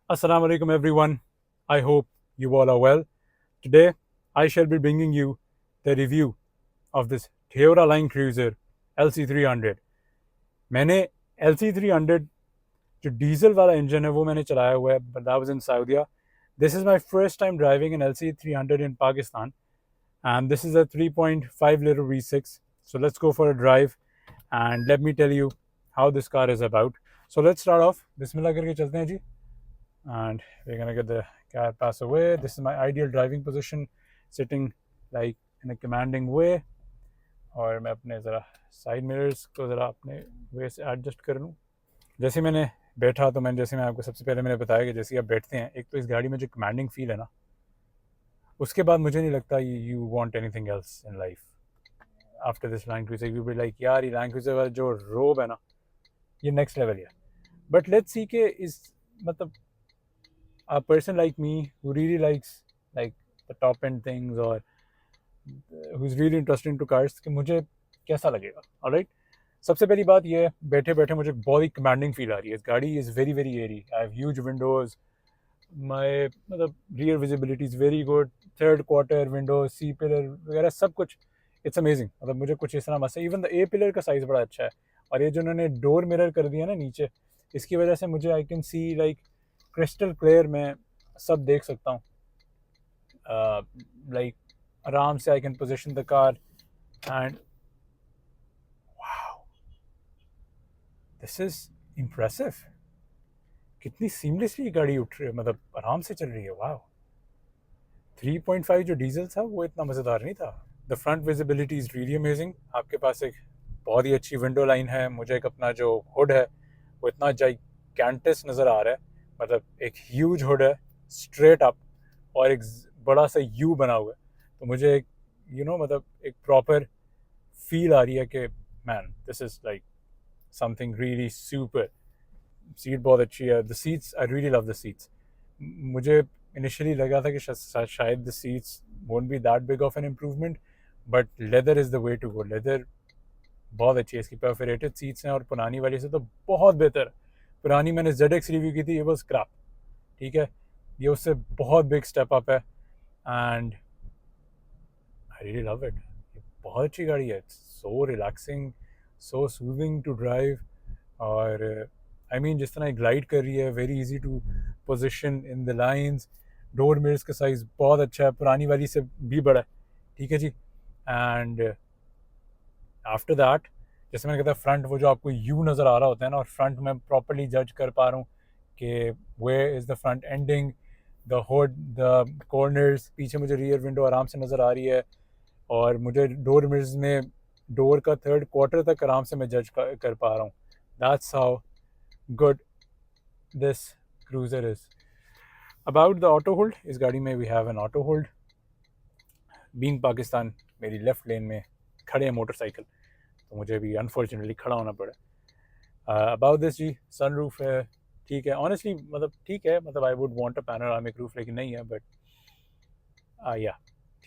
Assalamu alaikum everyone. I hope you all are well. Today I shall be bringing you the review of this Toyota Line Cruiser LC300. मैंने LC300 जो diesel वाला engine है वो मैंने चलाया हुआ है, but that was in Saudi. This is my first time driving an LC300 in Pakistan, and this is a 3.5 liter V6. So let's go for a drive and let me tell you how this car is about. So let's start off. Bismillah करके चलते हैं जी. And we're gonna get the car pass away. This is my ideal driving position, sitting like in a commanding way. और मैं अपने ज़रा side mirrors को ज़रा अपने वे से एडजस्ट कर लूँ. जैसे मैंने बैठा तो जैसे मैं आपको सबसे पहले मैंने बताया कि जैसे आप बैठते हैं, एक तो इस गाड़ी में जो कमांडिंग फील है ना, उसके बाद मुझे नहीं लगता you want anything else in life after this land cruiser. You be like यार ये लैंड क्रूज़र वाला जो रोब है ना, ये नेक्स्ट लेवल है. बट लेट्स सी के इस मतलब a person like me who really likes like the top end things or who's really interested into cars कि मुझे कैसा लगेगा. ऑलराइट, सबसे पहली बात ये है, बैठे बैठे मुझे बहुत ही कमांडिंग फील आ रही है. इस गाड़ी is very very airy. I have huge windows. My मतलब rear visibility is very good. Third quarter windows, C pillar वगैरह सब कुछ इट्स अमेजिंग. मतलब मुझे कुछ इस तरह मस्त है. इवन द ए पिलर का साइज़ बड़ा अच्छा है. और ये जो उन्होंने डोर मिरर कर दिया ना नीचे, इसकी वजह से मुझे I can see like crystal clear में सब देख सकता हूँ. लाइक आराम से I can position the car and wow, this is impressive. कितनी सीमलेसली गाड़ी उठ रही है, मतलब आराम से चल रही है. वाओ. 3.5 जो डीजल था वो इतना मज़ेदार नहीं था. The front visibility is really amazing. आपके पास एक बहुत ही अच्छी विंडो लाइन है. मुझे एक अपना जो हुड है वो इतना जाइगैंटिस नज़र आ रहा है. मतलब एक ह्यूज हुड है स्ट्रेट अप और एक बड़ा सा यू बना हुआ है. तो मुझे एक मतलब एक प्रॉपर फील आ रही है कि man this is like something really super. Seat बहुत अच्छी है. The seats, I really love the seats. मुझे इनिशियली लगा था कि शायद the seats won't be that big of an improvement, but leather is the way to go. Leather बहुत अच्छी है. इसकी परफोरेटेड सीट्स हैं और पुरानी वाली से तो बहुत बेहतर. पुरानी मैंने ZX रिव्यू की थी, ये वाज क्रैप. ठीक है, ये उससे बहुत बिग स्टेप अप है and I really love it. ये बहुत अच्छी गाड़ी है. So relaxing, so soothing to drive. और आई मीन जिस तरह ग्लाइड कर रही है, very easy to position in the lines. Door mirrors का साइज़ बहुत अच्छा है, पुरानी वाली से भी बड़ा है. ठीक है जी. एंड आफ्टर दैट, जैसे मैंने कहा था, फ्रंट वो जो आपको यू नज़र आ रहा होता है ना, और फ्रंट में प्रॉपर्ली जज कर पा रहा हूँ कि where is the front ending, the hood, the corners. पीछे मुझे रियर विंडो आराम से नज़र आ रही है और मुझे डोर मिरर्स में डोर का थर्ड क्वार्टर तक आराम से मैं जज कर पा रहा हूँ. That's how good this cruiser is. About the auto hold, इस गाड़ी में we have an auto hold. Being Pakistan, मेरी लेफ़्ट लेन में खड़े हैं मोटरसाइकिल, तो मुझे भी अनफॉर्चुनेटली खड़ा होना पड़ा. अबाउट दिस जी, सनरूफ है. ठीक है, ऑनेस्टली मतलब ठीक है. मतलब I would want a panoramic roof, लेकिन नहीं है. बट या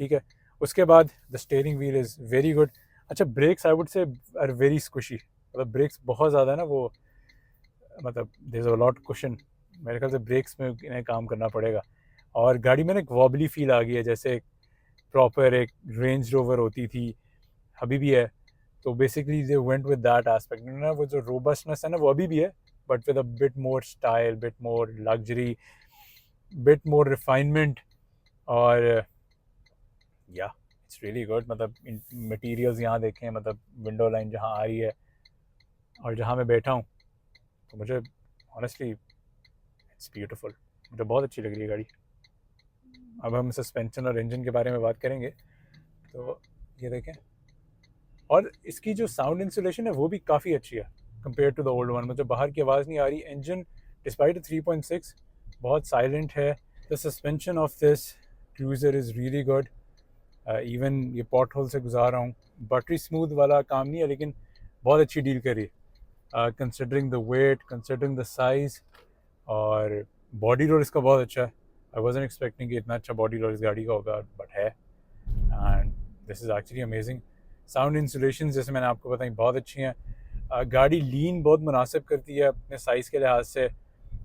ठीक है. उसके बाद the steering wheel is very good. अच्छा, brakes I would say are very squishy. मतलब ब्रेक्स बहुत ज़्यादा है ना, वो मतलब there is a lot cushion. मेरे ख्याल से ब्रेक्स में इन्हें काम करना पड़ेगा. और गाड़ी में ना एक वॉबली फील आ गई है, जैसे प्रॉपर एक रेंज रोवर होती थी, अभी भी है. तो basically they went with that aspect ना. वो जो रोबस्टनेस है ना, वो अभी भी है, but with a bit more style, bit more luxury, bit more refinement. और या इट्स रियली गुड. मतलब मटेरियल्स यहाँ देखें, मतलब विंडो लाइन जहाँ आ रही है और जहाँ मैं बैठा हूँ, तो मुझे ऑनेस्टली इट्स ब्यूटीफुल. मुझे बहुत अच्छी लग रही है गाड़ी. अब हम सस्पेंशन और इंजन के बारे में बात करेंगे. तो ये देखें, और इसकी जो साउंड इंसुलेशन है वो भी काफ़ी अच्छी है compare to the old one. मुझे बाहर की आवाज़ नहीं आ रही. इंजन डिस्पाइट 3.6 बहुत साइलेंट है. The suspension of this cruiser is really good. Even ये पॉट होल से गुजार रहा हूँ, बटरी स्मूथ वाला काम नहीं है, लेकिन बहुत अच्छी डील करी है considering the weight, considering the size. और बॉडी रोल इसका बहुत अच्छा है. आई वाज़न्ट एक्सपेक्टिंग कि इतना अच्छा बॉडी रोल इस गाड़ी का होगा, बट है. And this is actually amazing. Sound insulation जैसे मैंने आपको बताई बहुत अच्छी हैं. गाड़ी लीन बहुत मुनासिब करती है अपने साइज़ के लिहाज से.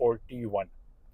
41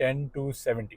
10 to 70.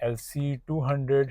LC200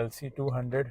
LC200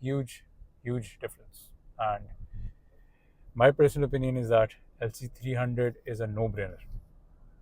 huge difference. And my personal opinion is that LC300 is a no-brainer.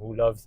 who loves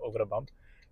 over a bump،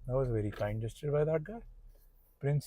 that was very kind gesture by that guy. Prince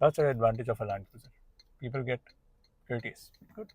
That's an advantage of a Land Cruiser. People get courteous. Good.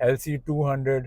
LC200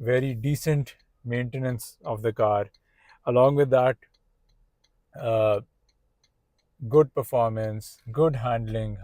very decent maintenance of the car. Along with that, good performance, good handling.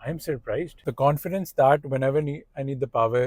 I am surprised. The confidence that whenever I need the power,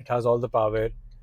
it has all the power.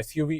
SUV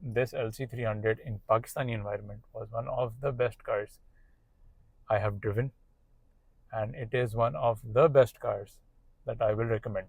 this LC300 in Pakistani environment was one of the best cars I have driven, and it is one of the best cars that I will recommend.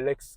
LX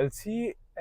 LC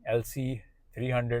LC300.